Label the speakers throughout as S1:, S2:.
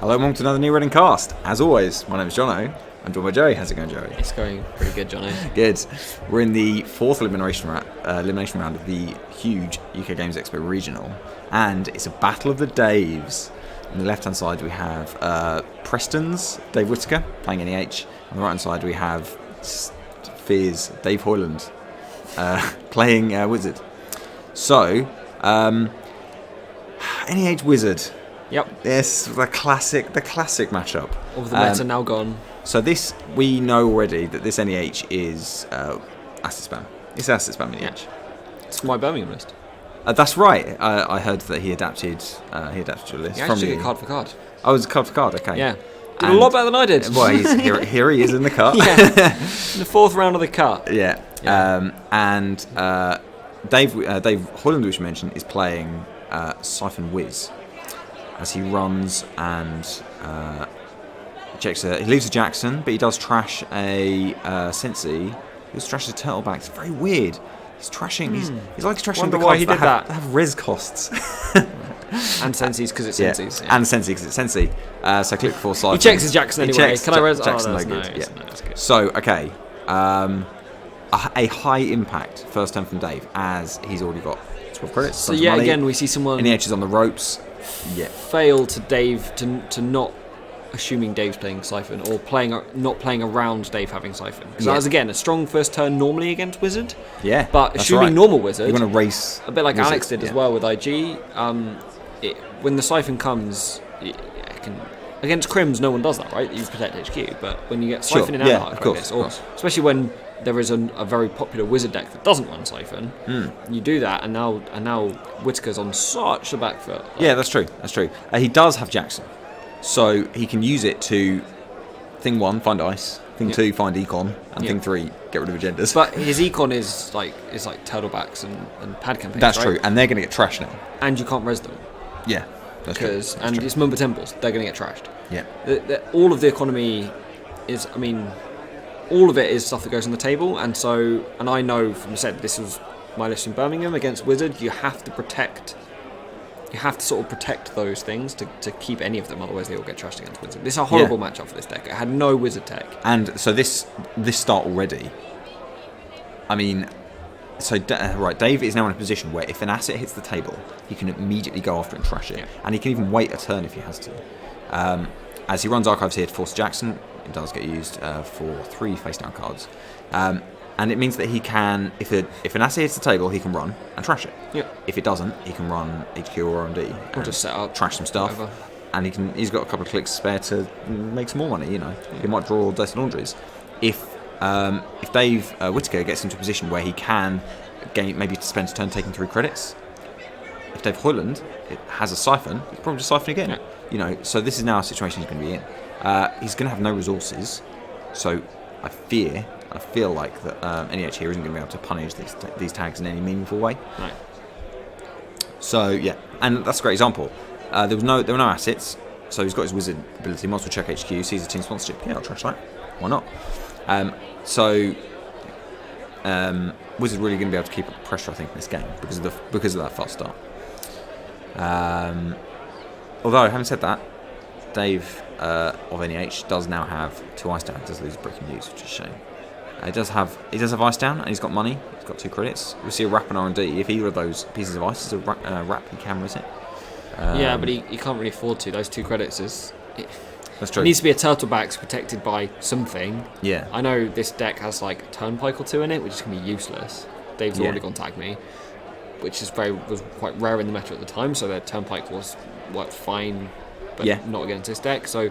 S1: Hello and welcome to another New Reading Cast. As always, my name is Jono. I'm joined by Joey. How's it going, Joey?
S2: It's going pretty good, Jono.
S1: Good. We're in the fourth elimination round of the huge UK Games Expo Regional, and it's a battle of the Daves. On the left-hand side, we have Preston's Dave Whittaker playing NEH. On the right-hand side, we have Fear's Dave Hoyland playing Whizzard. So, NEH Whizzard.
S2: Yep.
S1: Yes, the classic matchup.
S2: All of the meta now gone.
S1: So this, we know already that this NEH is asset spam. It's asset spam NEH.
S2: Yeah. It's my Birmingham list.
S1: That's right. I heard that he adapted your list.
S2: Yeah,
S1: from
S2: actually
S1: you.
S2: Card for card.
S1: Oh, it was card for card. Okay.
S2: Yeah. Did a lot better than I did.
S1: Well, here he is in the cut.
S2: Yeah. In the fourth round of the cut.
S1: Yeah. And Dave Hoyland, which you mentioned, is playing Siphon Whiz as he runs and checks. He leaves a Jackson, but he does trash a Sensi. He also trashes a Turtleback. It's very weird. He's trashing. He's like trashing
S2: Wonder
S1: the
S2: why
S1: cards
S2: he did
S1: that
S2: that.
S1: have res costs.
S2: And Sensi's because it's Sensi's.
S1: Yeah. And Sensi because it's Sensi. So click for Siphon.
S2: He checks his Jackson anyway. Can I res?
S1: Jackson,
S2: that's
S1: no good.
S2: nice.
S1: Yeah.
S2: No, that's good.
S1: So okay, a high impact first turn from Dave as he's already got 12 credits.
S2: So yeah,
S1: money.
S2: again we see someone
S1: NEH is on the ropes. Yeah.
S2: fail to Dave to not assuming Dave's playing Siphon or not playing around Dave having Siphon. Because that was again a strong first turn normally against Whizzard.
S1: Yeah.
S2: But
S1: that's
S2: assuming
S1: right.
S2: normal Whizzard,
S1: you want to race
S2: a bit like
S1: Wizards,
S2: Alex did as well with IG. When the Siphon comes, against Crims, no one does that, right? You protect HQ, but when you get Siphon in Anarch,
S1: of course,
S2: like this, or especially when there is a very popular Wizard deck that doesn't run Siphon, you do that, and now Whittaker's on such a back foot.
S1: Yeah, that's true. That's true. He does have Jackson, so he can use it to thing 1 find ice, thing 2 find econ, and thing 3 get rid of agendas.
S2: But his econ is like turtlebacks and pad campaigns.
S1: That's
S2: right?
S1: true, and they're going to get trashed now.
S2: And you can't res them.
S1: Yeah, that's true. That's
S2: And
S1: true.
S2: it's Mumba Temples, they're going to get trashed.
S1: Yeah.
S2: All of the economy is, all of it is stuff that goes on the table, and I know from this was my list in Birmingham against Whizzard. You have to sort of protect those things to keep any of them, otherwise they all get trashed against Whizzard. This is a horrible matchup for this deck. It had no Whizzard tech.
S1: And so this start already. Right, Dave is now in a position where if an asset hits the table, he can immediately go after it and trash it. Yeah. And he can even wait a turn if he has to. As he runs Archives here to force Jackson, it does get used for 3 face-down cards. And it means that he can, if an asset hits the table, he can run and trash it.
S2: Yep.
S1: If it doesn't, he can run HQ or R&D.
S2: Or just set up.
S1: Trash some stuff.
S2: Whatever.
S1: And he's got a couple of clicks spare to make some more money, He might draw Dirty Laundries. If Dave Whittaker gets into a position where he can maybe spend his turn taking 3 credits, if Dave Hoyland has a Siphon, he can probably just Siphon again. Yeah. So this is now a situation he's going to be in. He's going to have no resources, so I feel like that NEH here isn't going to be able to punish these tags in any meaningful way.
S2: Right.
S1: So yeah, and that's a great example. There were no assets, so he's got his Wizard ability. Might as well check HQ, sees a team sponsorship. Yeah, I'll trash that. Why not? Wizard really going to be able to keep up pressure, I think, in this game because of that fast start. Although, having said that, Dave of NEH does now have 2 ice down. Does lose breaking news, which is a shame. He does have ice down, and he's got money. He's got 2 credits. We'll see a wrap and R&D. If either of those pieces of ice is a wrap, he can risk it.
S2: Yeah, but he can't really afford to. Those 2 credits
S1: That's true.
S2: It needs to be a Turtlebacks protected by something.
S1: Yeah.
S2: I know this deck has like a Turnpike or 2 in it, which is going to be useless. Dave's already gone tag me, which was quite rare in the meta at the time, so their Turnpike worked fine, but not against this deck. So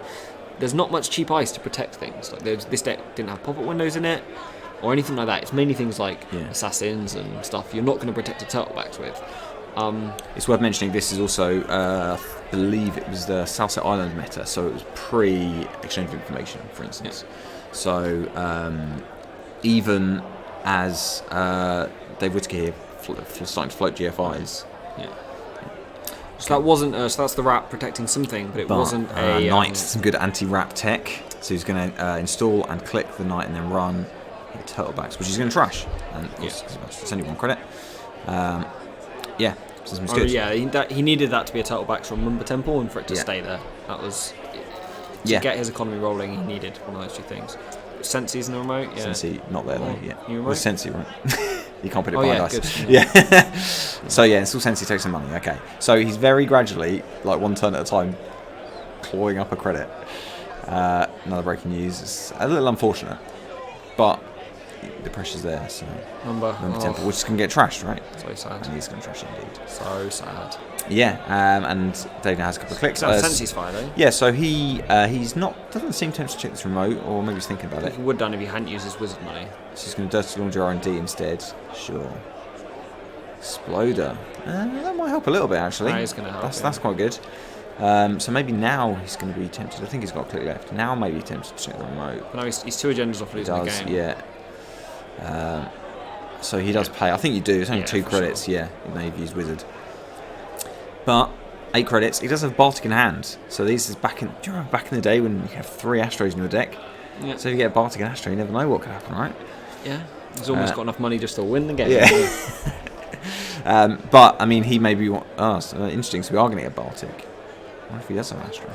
S2: there's not much cheap ice to protect things. Like this deck didn't have pop-up windows in it or anything like that. It's mainly things like assassins and stuff you're not going to protect a Turtlebacks with.
S1: It's worth mentioning this is also, I believe it was the Southside Island meta, so it was pre-exchange of information, for instance. Yeah. So even as Dave Whittaker here starting to float GFIs.
S2: Yeah. So that wasn't. So that's the wrap protecting something, but it wasn't a
S1: Knight. Some good anti-wrap tech. So he's going to install and click the Knight and then run Turtlebacks, which he's going to trash. And of course, it's only 1 credit.
S2: He needed that to be a Turtlebacks from Mumba Temple and for it to stay there. That was to get his economy rolling. He needed one of those two things. Sensi's in the remote. Yeah.
S1: Sensi not there though. Yeah.
S2: New remote?
S1: With Sensi, right? You can't put it behind us.
S2: Good.
S1: Yeah. So yeah, still Sensi takes some money. Okay. So he's very gradually, like one turn at a time, clawing up a credit. Another breaking news. It's a little unfortunate, but the pressure's there. So
S2: number
S1: 10, which is going to get trashed, right?
S2: So sad.
S1: And he's going to trash it indeed.
S2: So sad.
S1: Yeah, and Dave now has a couple of clicks.
S2: Sensi's fire though.
S1: Yeah, so he's doesn't seem tempted to check this remote, or maybe he's thinking about it.
S2: He would have done if he hadn't used his Whizzard money.
S1: So he's going to dirty laundry R&D instead. Sure. Exploder. That might help a little bit actually.
S2: That is going to help.
S1: That's quite good. So maybe now he's going to be tempted. I think he's got a click left. Now maybe tempted to check the remote.
S2: But no, he's 2 agendas off losing the game.
S1: Yeah. So he does pay. I think you do. It's only 2 credits. Sure. Yeah, you may have used Whizzard. But 8 credits. He does have Baltic in hand. So these is back in. Do you remember back in the day when you have 3 Astros in your deck? Yeah. So if you get a Baltic and Astro, you never know what could happen, right?
S2: Yeah. He's almost got enough money just to win the game.
S1: Yeah. But I mean, he may be. Interesting. So we are going to get Baltic. What if he does have Astro?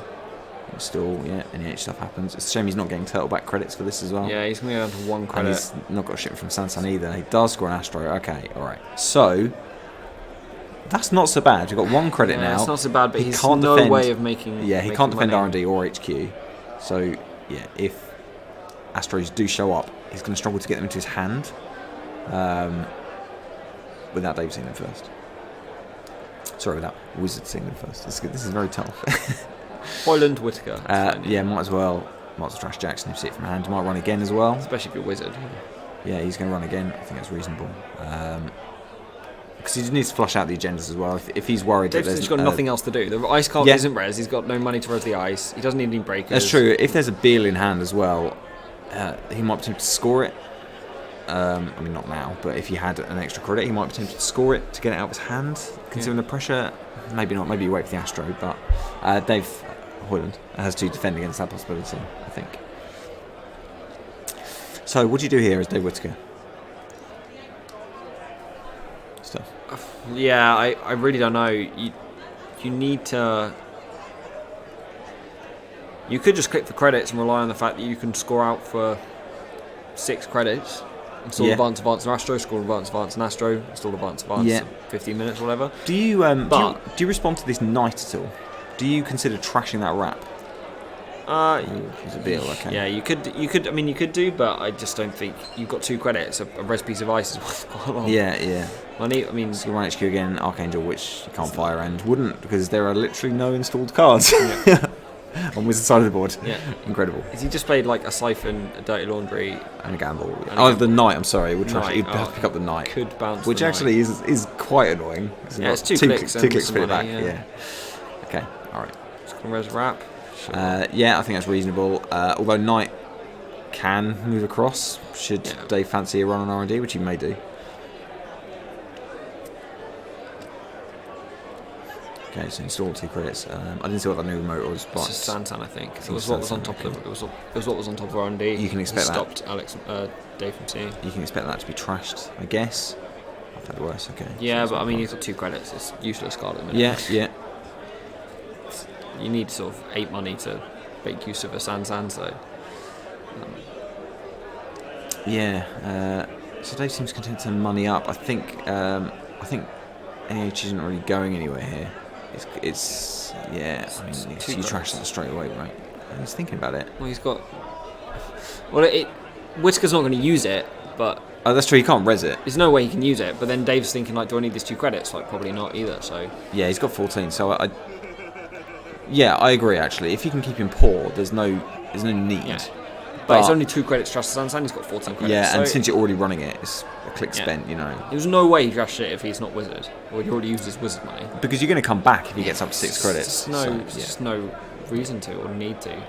S1: Still, NEH stuff happens. It's a shame he's not getting turtleback credits for this as well.
S2: Yeah, he's going to go down to 1 credit.
S1: And he's not got shit from Sansan either. He does score an Astro. Okay, alright. So, that's not so bad. We've got 1 credit now.
S2: It's not so bad, but he's no way of making.
S1: Yeah, he can't defend R&D or HQ. So, yeah, if Astros do show up, he's going to struggle to get them into his hand. Without Dave seeing them first. Sorry, without Whizzard seeing them first. This is very tough.
S2: Hoyland, Whittaker.
S1: Might as well trash Jackson if you see it from hand. He might run again as well.
S2: Especially if you're Whizzard.
S1: Yeah, he's going to run again. I think that's reasonable. Because he needs to flush out the agendas as well. If he's worried that
S2: he's got nothing else to do. The ice card isn't res. He's got no money to res the ice. He doesn't need any breakers.
S1: That's true. If there's a Beal in hand as well, he might be tempted to score it. I mean, not now, but if he had an extra credit, he might be tempted to score it to get it out of his hand. Considering the pressure, maybe not. Maybe you wait for the Astro, but Dave Hoyland has to defend against that possibility, I think. So, what do you do here as Dave Whittaker? Stuff.
S2: Yeah, I really don't know. You need to. You could just click for credits and rely on the fact that you can score out for 6 credits. Install Advance and Astro, score Advance and Astro, install Advance in 15 minutes or whatever.
S1: Do you do you respond to this night at all? Do you consider trashing that wrap? It's a deal, okay.
S2: Yeah, you could do, but I just don't think you've got 2 credits. A res piece of ice is worth quite a lot.
S1: Yeah.
S2: Money. I mean,
S1: so you run HQ again, Archangel, which you can't fire and wouldn't because there are literally no installed cards. On Whizzard's side of the board. Yeah. Incredible.
S2: Is he just played like a Siphon, a Dirty Laundry,
S1: and a Gamble? The Knight, I'm sorry. He'd have to pick up the Knight.
S2: Could bounce.
S1: Which actually is quite annoying.
S2: It's 2 clicks.
S1: 2 clicks to put it back. Yeah. Okay, alright.
S2: Just gonna res wrap. Sure.
S1: I think that's reasonable. Although Knight can move across, should Dave fancy a run on R&D, which he may do. Okay, so install 2 credits. I didn't see what that new remote was, but
S2: it's Sansan, I think. It was what was on top of it. It was what was on top of R&D.
S1: You can expect that.
S2: Stopped Dave from seeing.
S1: You can expect that to be trashed, I guess. I've had worse. Okay.
S2: Yeah, but I mean, he's got 2 credits. It's useless card at the minute.
S1: Yeah.
S2: You need sort of 8 money to make use of a Sansan, so.
S1: So Dave seems content to money up. I think NEH isn't really going anywhere here. It's you trash that straight away, right? He's thinking about it.
S2: Well, he's got. Whittaker's not going to use it, but.
S1: Oh, that's true. He can't res it.
S2: There's no way he can use it. But then Dave's thinking, like, do I need these 2 credits? Like, probably not either. So.
S1: Yeah, he's got 14. So I agree. Actually, if you can keep him poor, there's no need.
S2: Yeah. But it's only 2 credits trashed Sansan. He's got 14 credits.
S1: Yeah, and since you're already running it, it's a click spent. You know.
S2: There's no way he trashed it if he's not Whizzard, or he already used his Whizzard money.
S1: Because you're going to come back if he gets up to 6 credits.
S2: There's just no reason to or need to.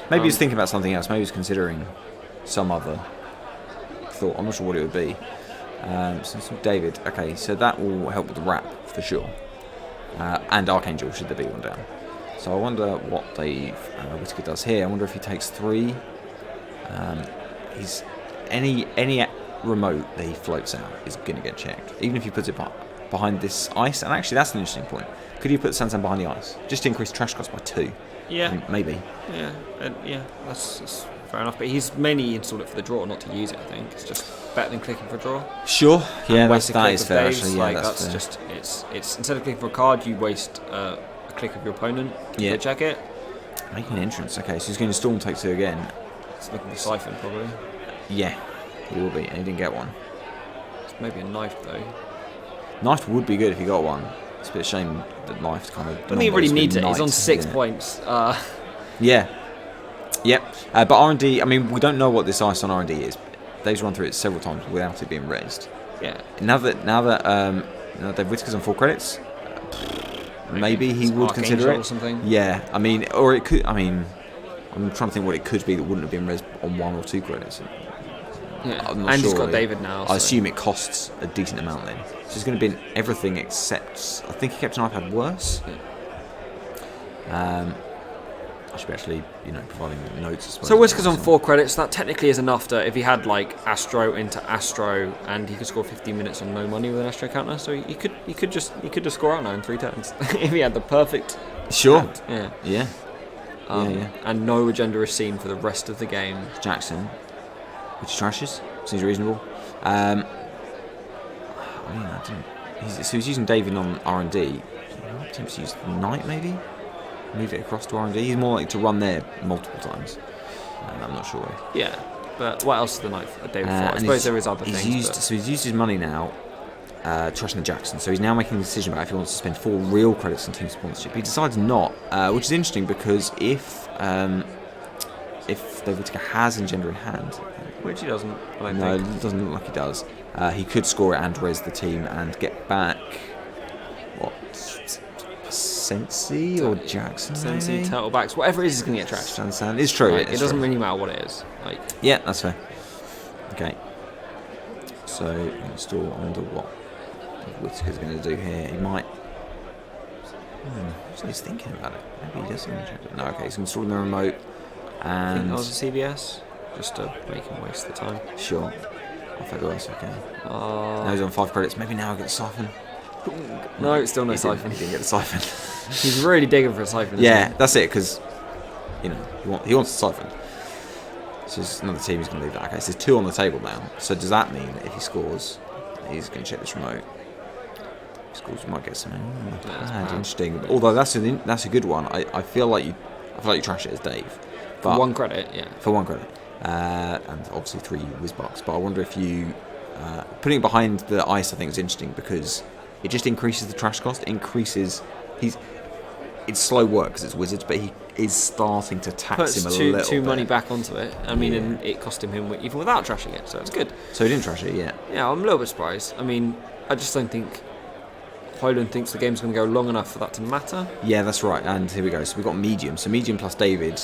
S1: Maybe he's thinking about something else. Maybe he's considering some other thought. I'm not sure what it would be. So David. Okay, so that will help with the wrap for sure. And Archangel should there be one down. So I wonder what Dave Whittaker does here. I wonder if he takes 3. He's any remote that he floats out is going to get checked, even if he puts it behind this ice. And actually, that's an interesting point. Could you put Sansan behind the ice just to increase trash cost by 2?
S2: Yeah.
S1: Maybe.
S2: Yeah, that's fair enough. But he's mainly installed it for the draw, not to use it. I think it's just better than clicking for a draw.
S1: Sure. Yeah,
S2: waste a
S1: that
S2: click
S1: is
S2: of
S1: fair.
S2: Dave's,
S1: Actually, yeah,
S2: like,
S1: that's fair.
S2: just it's instead of clicking for a card, you waste a click of your opponent.
S1: Yeah.
S2: To check it.
S1: Making an entrance. Okay, so he's going to storm take 2 again.
S2: It's looking for siphon probably.
S1: Yeah, he will be, and he didn't get one.
S2: It's maybe a knife though.
S1: Knife would be good if he got one. It's a bit of a shame that knife's kind of.
S2: I don't think he really needs it. He's on 6 points.
S1: Yeah. Yep. But R&D. I mean, we don't know what this ice on R&D is. Dave's run through it several times without it being raised.
S2: Yeah.
S1: Now that Dave Whittaker's on 4 credits, maybe he would consider it.
S2: Or something.
S1: Yeah. I mean, or it could. I mean, I'm trying to think what it could be that wouldn't have been raised on 1 or 2 credits.
S2: Yeah.
S1: I'm not
S2: and
S1: sure,
S2: he's got David now.
S1: I assume it costs a decent amount then. So it's going to be everything except. I think he kept an iPad worse.
S2: Yeah.
S1: I should be actually, providing notes. I suppose.
S2: So Whittaker's on 4 credits. That technically is enough to, if he had like Astro into Astro, and he could score 15 minutes on no money with an Astro counter. So he could just score out now in 3 turns if he had the perfect.
S1: Sure.
S2: Hand.
S1: Yeah. Yeah.
S2: And no agenda is seen for the rest of the game.
S1: Jackson, which trashes, seems reasonable. I mean, I don't. So he's using David on R&D. Attempts to use Knight maybe. Move it across to R&D. He's more likely to run there multiple times. I'm not sure.
S2: Yeah, but what else is the knife at David for? I suppose there is other things.
S1: So he's used his money now, trashing the Jackson. So he's now making a decision about if he wants to spend 4 real credits on team sponsorship. He decides not, which is interesting because if Dave Whittaker has Engender in hand,
S2: which he doesn't.
S1: It doesn't look like he does. He could score it and res the team and get back. What? Sensi or Jackson?
S2: Sensi, Turtlebacks, whatever it is, he's going to get trashed.
S1: Sand. It's true.
S2: It doesn't really matter what it is.
S1: Yeah, that's fair. Okay. So, install. I wonder what Whittaker's going to do here. He might. So he's thinking about it. Maybe he doesn't. No, okay. He's installing the remote. And
S2: I think that was a CBS, just to make him waste the time.
S1: Sure. I'll figure out. Okay. Now he's on 5 credits. Maybe now I'll get the siphon.
S2: No, it's still no siphon.
S1: He didn't get the siphon.
S2: He's really digging for a siphon.
S1: Yeah, that's it. Because he wants the siphon. So there's another team who's going to leave that. Okay, so there's 2 on the table now. So does that mean that if he scores, he's going to check this remote? If he scores, we might get something. Interesting. Although that's a good one. I feel like you trash it as Dave.
S2: But for 1 credit, yeah.
S1: For 1 credit, and obviously 3 Whizzbucks. But I wonder if you putting it behind the ice, I think is interesting because it just increases the trash cost. It increases. It's slow work because it's Wizards, but he is starting to tax him a little bit.
S2: Puts 2 money back onto it. I mean, and it cost him even without trashing it, so it's good.
S1: So he didn't trash it, yeah.
S2: Yeah, I'm a little bit surprised. I mean, I just don't think Hoyland thinks the game's going to go long enough for that to matter.
S1: Yeah, that's right. And here we go. So we've got medium. So medium plus David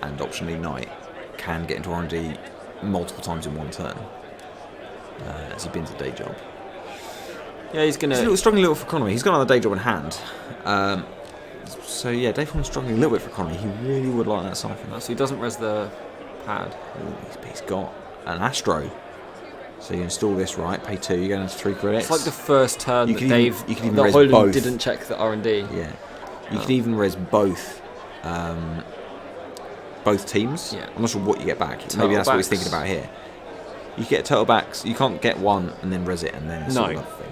S1: and optionally Knight can get into R&D multiple times in 1 turn. As he bins a day job.
S2: Yeah, he's
S1: struggling a little for economy. He's got another day job in hand. So yeah, Dave Hoyland's struggling a little bit for economy. He really would like that siphon.
S2: So he doesn't res the pad.
S1: He's got an Astro. So you install this, right? Pay 2. You're going into 3 credits.
S2: It's like the first turn that
S1: Hoyland both.
S2: Didn't check the R&D.
S1: Yeah. You can even res both teams.
S2: Yeah.
S1: I'm not sure what you get back. Maybe that's what he's thinking about here. You get turtlebacks. You can't get one and then res it and then sort of thing.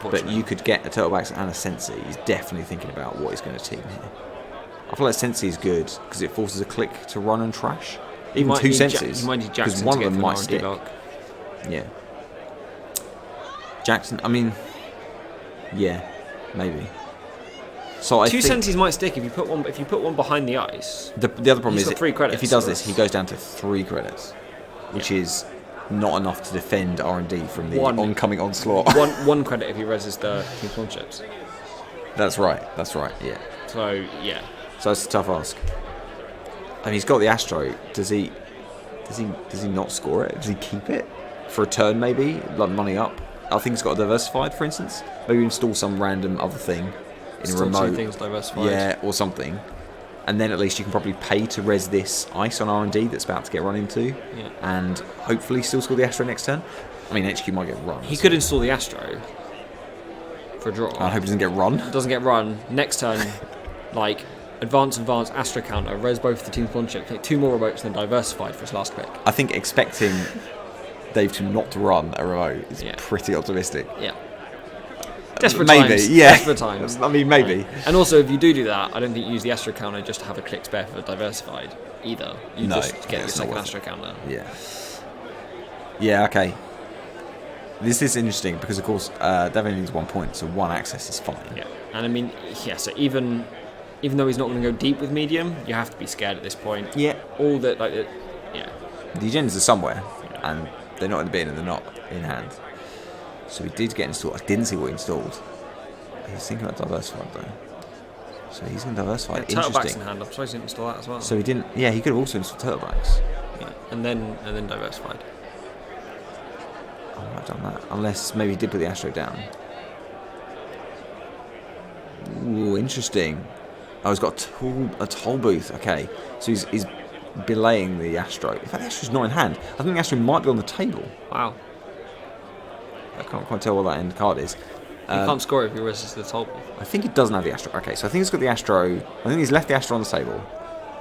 S1: But you could get a turtlebacks and a Sensi. He's definitely thinking about what he's going to team here. I feel like Sensi is good because it forces a click to run and trash. Even 2 Sensis.
S2: You might need Jackson
S1: one
S2: to
S1: of them might
S2: R&D
S1: stick.
S2: lock.
S1: Yeah. Jackson. I mean, yeah, maybe. So
S2: 2 Sensis might stick if you put one. If you put one behind the ice.
S1: The other problem is
S2: 3 credits,
S1: if he does this, he goes down to 3 credits, which is not enough to defend R&D from the oncoming onslaught.
S2: one credit if he reses the team sponsorships.
S1: That's right. Yeah.
S2: So yeah.
S1: So it's a tough ask. I mean, he's got the Astro. Does he not score it? Does he keep it for a turn? Maybe like money up. I think he's got a diversified, for instance. Maybe install some random other thing in a remote.
S2: 2 things diversified.
S1: Yeah, or something. And then at least you can probably pay to res this ice on R&D that's about to get run into, and hopefully still score the Astro next turn. I mean, HQ might get run.
S2: He could install the Astro for a draw.
S1: I hope it doesn't get run.
S2: It doesn't get run next turn. Like advance, Astro counter, res both the team sponsorship, take 2 more remotes, then diversified for his last click.
S1: I think expecting Dave to not run a remote is pretty optimistic.
S2: Yeah. Desperate
S1: maybe,
S2: times.
S1: yeah.
S2: Desperate times.
S1: I mean, maybe.
S2: And also, if you do that, I don't think you use the Astro counter just to have a click spare for diversified either. You just get your second Astro counter.
S1: Yeah. Yeah, okay. This is interesting because, of course, Dave only needs 1 point, so 1 access is fine.
S2: Yeah. And I mean, so even though he's not going to go deep with medium, you have to be scared at this point.
S1: Yeah.
S2: All that, The
S1: agendas are somewhere, and they're not in the bin and they're not in hand. So he did get installed. I didn't see what he installed. He's thinking about diversified though. So he's going to diversify.
S2: Yeah, turtlebacks in hand. I'm surprised he didn't install that as well.
S1: So he didn't. Yeah, he could have also installed turtlebacks.
S2: Yeah, and then diversified.
S1: I might have done that, unless maybe he did put the Astro down. Ooh, interesting. Oh, he's got a toll booth. Okay, so he's belaying the Astro. In fact, the Astro's not in hand. I think the Astro might be on the table.
S2: Wow.
S1: I can't quite tell what that end card is.
S2: You can't score if he resists the toll booth.
S1: I think he doesn't have the Astro. Okay, so I think he's got the Astro. I think he's left the Astro on the table,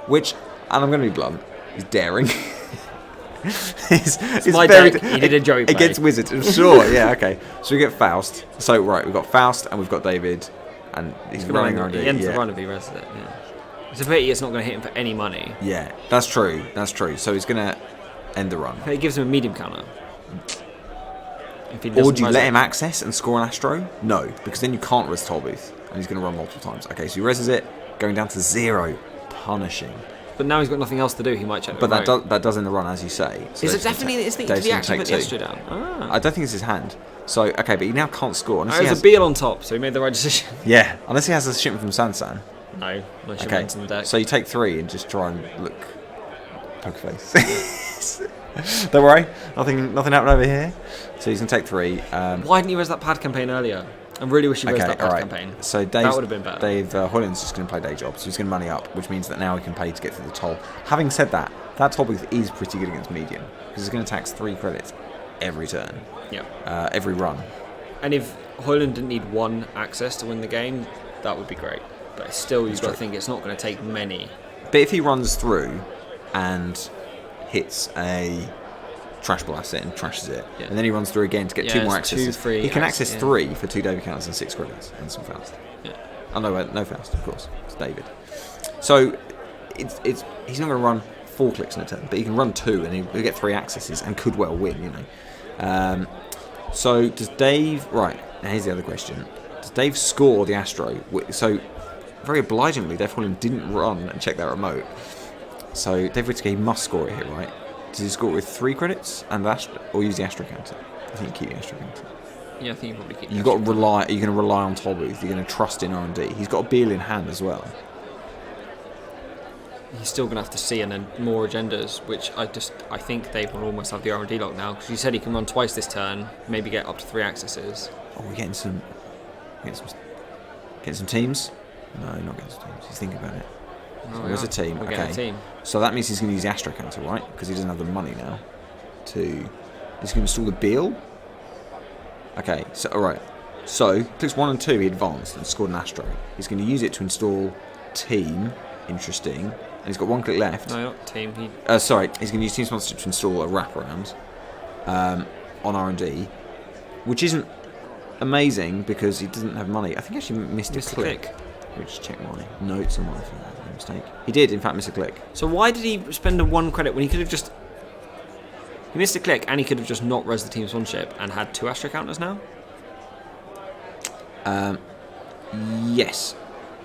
S1: which, and I'm going to be blunt, he's daring.
S2: It's my very deck. He did a Joey play.
S1: Against Whizzard, I'm sure. Yeah, okay. So we get Faust. So, right, we've got Faust and we've got David, and he's running around
S2: it. He ends the run if he rests it, yeah. It's a pity it's not going to hit him for any money.
S1: Yeah, that's true. That's true. So he's going to end the run.
S2: It gives him a medium counter.
S1: Or do you let him access and score an Astro? No, because then you can't res toll booth, and he's going to run multiple times. Okay, so he reses it, going down to 0, punishing.
S2: But now he's got nothing else to do. He might check.
S1: But that does in the run, as you say. So
S2: is it definitely his thing to be actually put the Astro down?
S1: I don't think it's his hand. So okay, but he now can't score.
S2: There's a Beal on top, so he made the right decision.
S1: Yeah, unless he has a shipment from Sansan.
S2: No shipments in the deck.
S1: So you take 3 and just try and look poker face. Don't worry, nothing happened over here. So he's going to take 3.
S2: Why didn't he res that pad campaign earlier? I really wish he resed that pad campaign.
S1: So
S2: that would have been better.
S1: Dave Hoyland's just going to play day job, so he's going to money up, which means that now he can pay to get through the toll. Having said that, that toll booth is pretty good against medium, because it's going to tax 3 credits every turn.
S2: Yeah.
S1: Every run.
S2: And if Hoyland didn't need 1 access to win the game, that would be great. But still, you've got to think it's not going to take many.
S1: But if he runs through and hits a trash ball asset and trashes it, and then he runs through again to get 2 more accesses, he can access 3 for 2 David counters and 6 credits and some Faust.
S2: Yeah.
S1: Oh no Faust, of course. It's David. So it's he's not going to run 4 clicks in a turn, but he can run 2 and he'll get 3 accesses and could well win, you know. So does Dave... Right, now here's the other question. Does Dave score the Astro? So very obligingly, Dave Hoyland didn't run and check that remote. So Dave Whittaker must score it here, right? Does he score it with 3 credits and or use the Astro counter? I think you keep the Astro counter.
S2: Yeah, I think you probably keep.
S1: You've got to rely. You're going to rely on toll booth. You're going to trust in R&D. He's got a Beal in hand as well.
S2: He's still going to have to see and then more agendas, which I think Dave will almost have the R&D lock now, because he said he can run twice this turn, maybe get up to 3 accesses.
S1: Oh, we're getting some teams. No, not getting some teams. He's thinking about it. So there's a team.
S2: We're getting a team.
S1: So that means he's going to use the Astro counter, right? Because he doesn't have the money now. He's going to install the Beal. Okay, so alright. So clicks 1 and 2, he advanced and scored an Astro. He's going to use it to install team. Interesting. And he's got 1 click left.
S2: No, not team.
S1: He's going to use team sponsorship to install a wraparound on R&D, which isn't amazing because he doesn't have money. I think he actually missed a click. Which check my notes on my mistake. He did, in fact, miss a click.
S2: So why did he spend a 1 credit when he could have just... He missed a click and he could have just not res the team sponsorship and had 2 Astro counters now?
S1: Yes.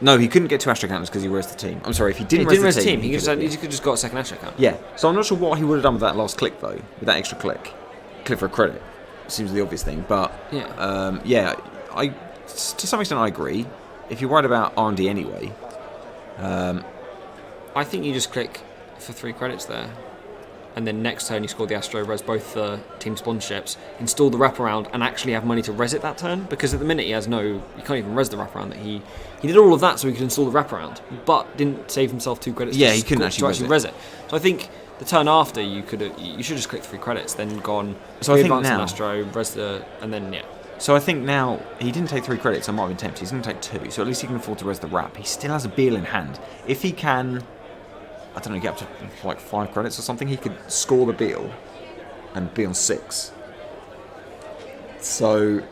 S1: No, he couldn't get 2 Astro counters because he res the team. I'm sorry, if he didn't res the team...
S2: He could just got a second Astro counter.
S1: Yeah. So I'm not sure what he would have done with that last click, though. With that extra click. Click for a credit. Seems the obvious thing. But, to some extent I agree. If you're worried about R&D anyway...
S2: I think you just click for 3 credits there. And then next turn you score the Astro, res both the team sponsorships, install the wraparound, and actually have money to res it that turn. Because at the minute he has you can't even res the wraparound. That he did all of that so he could install the wraparound, but didn't save himself 2 credits.
S1: Yeah, he couldn't actually
S2: res it. So I think the turn after you should just click 3 credits, then gone.
S1: So I think
S2: advance
S1: now
S2: an Astro, res the, and then
S1: So I think now he didn't take 3 credits. I might have been tempted. He's going to take 2, so at least he can afford to res the wrap. He still has a Beal in hand. If he can, I don't know, get up to like 5 credits or something, he could score the Beal and be on 6. So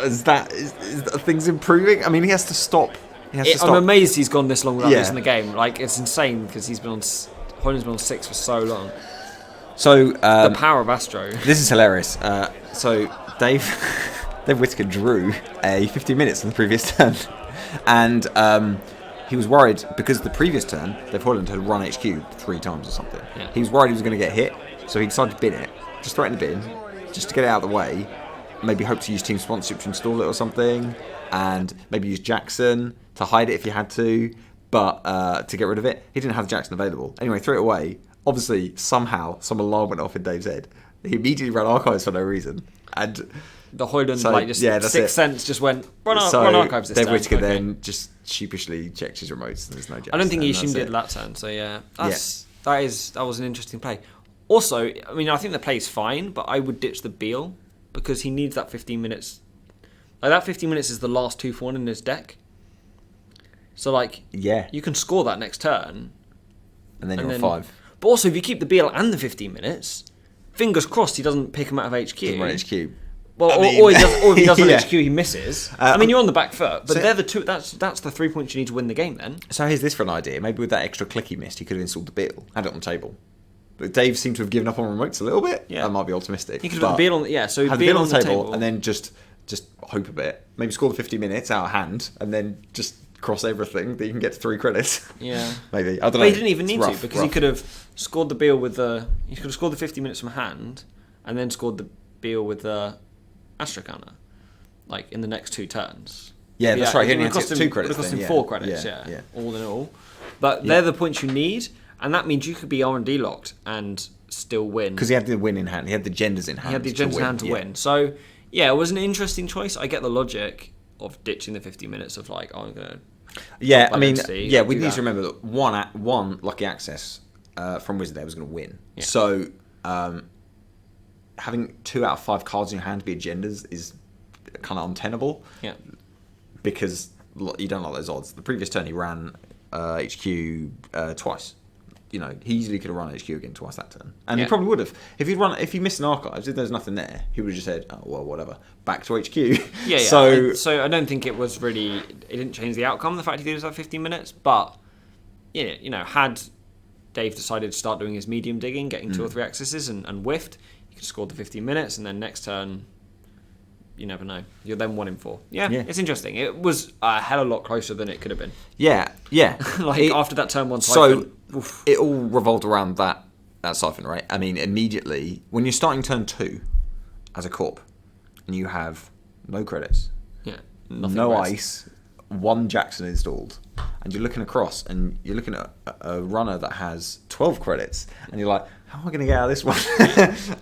S1: is things improving? I mean, he has to stop.
S2: I'm amazed he's gone this long without losing the game. Like, it's insane because Hoyland's been on 6 for so long.
S1: So
S2: the power of Astro.
S1: This is hilarious. So Dave Whittaker drew a 15 minutes on the previous turn, and he was worried because the previous turn Dave Hoyland had run HQ 3 times or something.
S2: Yeah.
S1: He was worried he was going to get hit, so he decided to bin it, just threaten the bin, just to get it out of the way. Maybe hope to use team sponsorship to install it or something, and maybe use Jackson to hide it if you had to, but to get rid of it. He didn't have Jackson available. Anyway, threw it away. Obviously, somehow, some alarm went off in Dave's head. He immediately ran archives for no reason. And
S2: the Hoyland, Sixth Sense just went, run archives this
S1: Dave
S2: turn.
S1: Whittaker then just sheepishly checked his remotes and there's no Jackson.
S2: I don't think he assumed it that turn, so that was an interesting play. Also, I mean, I think the play's fine, but I would ditch the Beal because he needs that 15 minutes. Like, that 15 minutes is the last 2 for 1 in his deck. So, like, you can score that next turn.
S1: And then you're on 5.
S2: But also, if you keep the Beal and the 15 minutes, fingers crossed he doesn't pick him out of HQ.
S1: Doesn't run HQ.
S2: Well, or if he does run HQ, he misses. I mean, you're on the back foot, but they're the 2. That's the 3 points you need to win the game. Then.
S1: So here's this for an idea. Maybe with that extra click he missed, he could have installed the Beal, had it on the table. But Dave seemed to have given up on remotes a little bit.
S2: Yeah,
S1: that might be optimistic.
S2: He could have the Beal on. So
S1: had the Beal on the table, and then just hope a bit. Maybe score the 50 minutes out of hand, and then just cross everything that you can get to 3 credits.
S2: Yeah,
S1: maybe. I don't know.
S2: But he didn't even need to because he could have scored the Beal with the. He could have scored the 50 minutes from hand, and then scored the Beal with the Astro counter, like in the next 2 turns.
S1: Yeah, that's right. He only had
S2: cost
S1: 2 credits.
S2: It would have cost him 4 credits. Yeah, all in all. But they're the points you need, and that means you could be R&D locked and still win.
S1: Because he had the win in hand. He had the genders in hand.
S2: He had the genders in hand to win. So, it was an interesting choice. I get the logic of ditching the 50 minutes of like, I'm going to...
S1: Yeah, I mean, we need to remember that one lucky access from Whizzard there was going to win. Yeah. So, having 2 out of 5 cards in your hand be agendas is kind of untenable.
S2: Yeah.
S1: Because you don't like those odds. The previous turn he ran HQ twice. You know, he easily could have run HQ again twice that turn, and he probably would have if he missed an archives. If there's nothing there, he would have just said, "Oh well, whatever, back to HQ."
S2: Yeah. So I don't think it was really. It didn't change the outcome. The fact he did that 15 minutes, but had Dave decided to start doing his medium digging, getting 2 or 3 accesses, and whiffed, he could have scored the 15 minutes, and then next turn, you never know. You're then 1 in 4. Yeah, it's interesting. It was a hell of a lot closer than it could have been.
S1: Yeah.
S2: After that turn 1 siphon.
S1: So it all revolved around that siphon, right? I mean, immediately, when you're starting turn 2 as a corp, and you have no credits, no ice, 1 Jackson installed, and you're looking across, and you're looking at a runner that has 12 credits, and you're like, how am I going to get out of this one?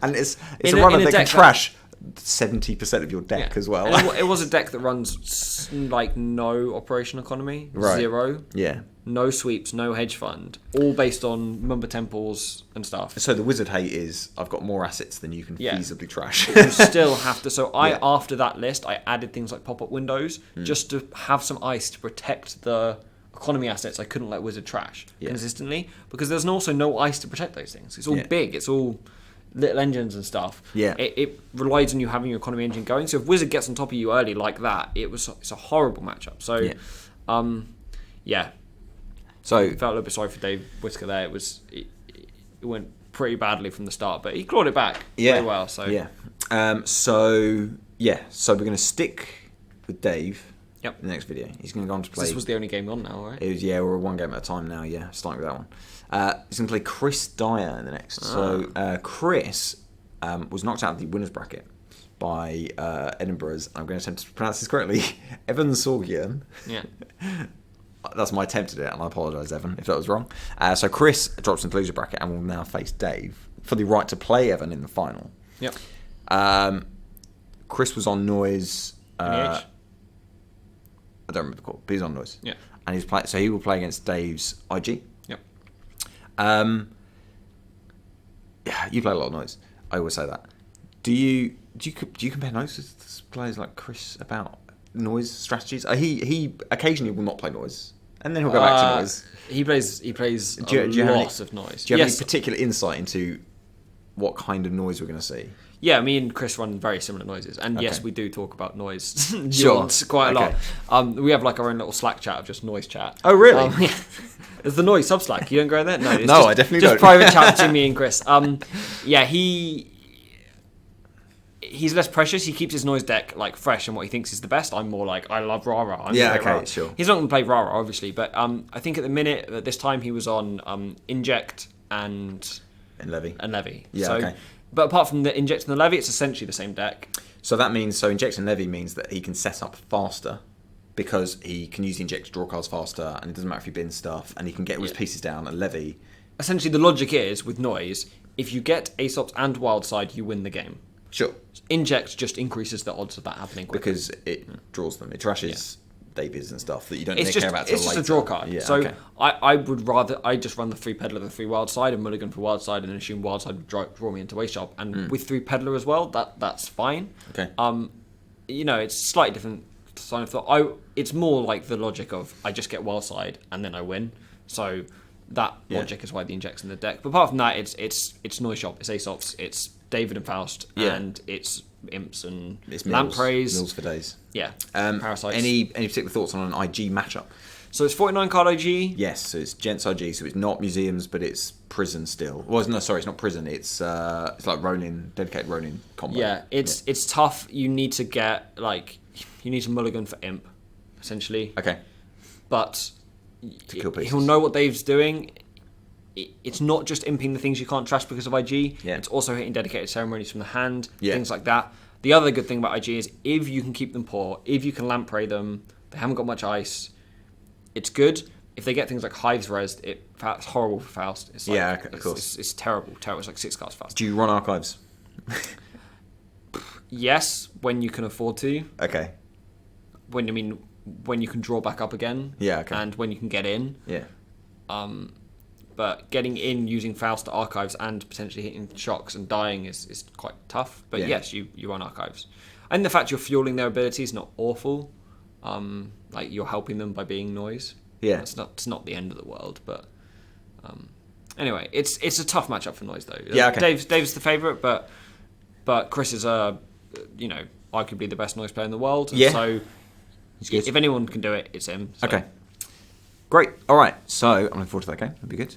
S1: And it's a runner that can trash 70% of your deck as well.
S2: And it was a deck that runs like no operation economy, 0.
S1: Yeah.
S2: No sweeps, no hedge fund, all based on member temples and stuff.
S1: So the Whizzard hate is I've got more assets than you can feasibly trash.
S2: You still have to. So after that list, I added things like pop-up windows just to have some ice to protect the economy assets I couldn't let Whizzard trash consistently, because there's also no ice to protect those things. It's all big. It's all little engines and stuff.
S1: Yeah.
S2: It relies on you having your economy engine going. So if Whizzard gets on top of you early like that, it's a horrible matchup. So, So I felt a little bit sorry for Dave Whittaker there. It went pretty badly from the start, but he clawed it back very well. So
S1: so we're going to stick with Dave.
S2: Yep.
S1: In the next video, he's going to go on to play.
S2: This was the only game on now, right?
S1: It was, we're 1 game at a time now. Yeah, starting with that one. He's going to play Chris Dyer in the next. So Chris was knocked out of the winners bracket by Edinburgh's. I'm going to attempt to pronounce this correctly. Evan Sorgian.
S2: Yeah.
S1: That's my attempt at it, and I apologise, Evan, if that was wrong. So Chris drops into the loser bracket and will now face Dave for the right to play Evan in the final.
S2: Yep.
S1: Chris was on Noise.
S2: NEH?
S1: I don't remember the call, but he's on Noise.
S2: Yeah.
S1: And so he will play against Dave's IG.
S2: Yep.
S1: You play a lot of Noise. I always say that. Do you Do you compare notes with players like Chris about noise strategies? He occasionally will not play noise, and then he'll go back to noise.
S2: He plays
S1: Do you have
S2: lots of noise.
S1: Do you have any particular insight into what kind of noise we're going to see?
S2: Yeah, me and Chris run very similar noises, and
S1: Okay.
S2: yes, we do talk about noise
S1: Sure.
S2: quite a
S1: Okay.
S2: lot. We have like our own little Slack chat of just noise chat.
S1: Oh, really?
S2: Yeah. It's the noise sub Slack. You don't go in there? No, it's
S1: No, I definitely
S2: just
S1: don't.
S2: private chat between me and Chris. Yeah, he's less precious. He keeps his noise deck like fresh and what he thinks is the best. I'm more like, I love Rara. I'm
S1: Yeah,
S2: gonna play
S1: okay,
S2: Rara.
S1: sure.
S2: He's not going to play Rara, obviously, but I think at the minute at this time he was on Inject and
S1: Levy. Yeah,
S2: so,
S1: okay.
S2: But apart from the Inject and the Levy, it's essentially the same deck.
S1: So that means Inject and Levy means that he can set up faster because he can use the Inject to draw cards faster, and it doesn't matter if he bins stuff, and he can get all his pieces down. And Levy,
S2: Essentially, the logic is with noise: if you get Aesops and Wildside, you win the game.
S1: sure,
S2: Inject just increases the odds of that happening quickly.
S1: because it draws them. It trashes Davies and stuff that you don't
S2: It's
S1: care
S2: just
S1: about till
S2: it's just
S1: later.
S2: a draw card.
S1: Yeah,
S2: so
S1: okay.
S2: I would rather just run the 3 Peddler, the 3 Wildside, and mulligan for Wildside, and assume Wildside would draw me into Waste Shop. And with 3 Peddler as well, that's fine.
S1: Okay.
S2: It's slightly different sign of thought. It's more like the logic of I just get Wildside and then I win. So that logic is why the Inject's in the deck. But apart from that, it's Noise Shop, it's Aesops, it's David and Faust, and it's Imps and
S1: It's
S2: Lampreys.
S1: Mills for days.
S2: Yeah. Parasites.
S1: Any particular thoughts on an IG matchup?
S2: So it's 49 card IG.
S1: Yes, so it's Gents IG, so it's not museums, but it's prison still. Well, no, sorry, it's not prison. It's like Ronin, dedicated Ronin combo.
S2: Yeah, it's tough. You need to get you need to mulligan for Imp, essentially.
S1: Okay.
S2: But
S1: To kill pieces.
S2: he'll know what Dave's doing. It's not just imping the things you can't trash because of IG.
S1: Yeah.
S2: It's also hitting dedicated ceremonies from the hand,
S1: Yeah.
S2: things like that. The other good thing about IG is if you can keep them poor, if you can lamprey them, they haven't got much ice. It's good. If they get things like Hives Res, it's horrible for Faust. It's
S1: Of course.
S2: It's terrible. It's like 6 cards Faust.
S1: Do you run archives?
S2: Yes, when you can afford to.
S1: Okay.
S2: When you can draw back up again.
S1: Yeah, okay.
S2: And when you can get in.
S1: Yeah.
S2: But getting in using Faust to archives and potentially hitting shocks and dying is quite tough. But
S1: Yeah.
S2: yes, you run archives. And the fact you're fueling their ability is not awful. Like you're helping them by being noise.
S1: Yeah.
S2: It's not the end of the world, but anyway, it's a tough matchup for noise though.
S1: Yeah, okay.
S2: Dave's the favourite, but Chris is arguably the best noise player in the world.
S1: Yeah.
S2: So
S1: good.
S2: if anyone can do it, it's him. So.
S1: Okay. Great. All right. So I'm looking forward to that game. That'll be good.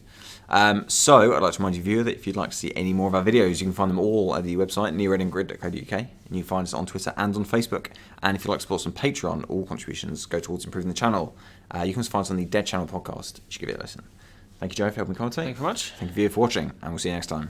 S1: So I'd like to remind you, viewer, that if you'd like to see any more of our videos, you can find them all at the website nearredandgrid.co.uk, and you can find us on Twitter and on Facebook. And if you'd like to support us on Patreon, all contributions go towards improving the channel. You can also find us on the Dead Channel podcast. You should give it a listen. Thank you, Joe, for helping me commentate.
S2: Thank you very much.
S1: Thank you, viewer, for watching, and we'll see you next time.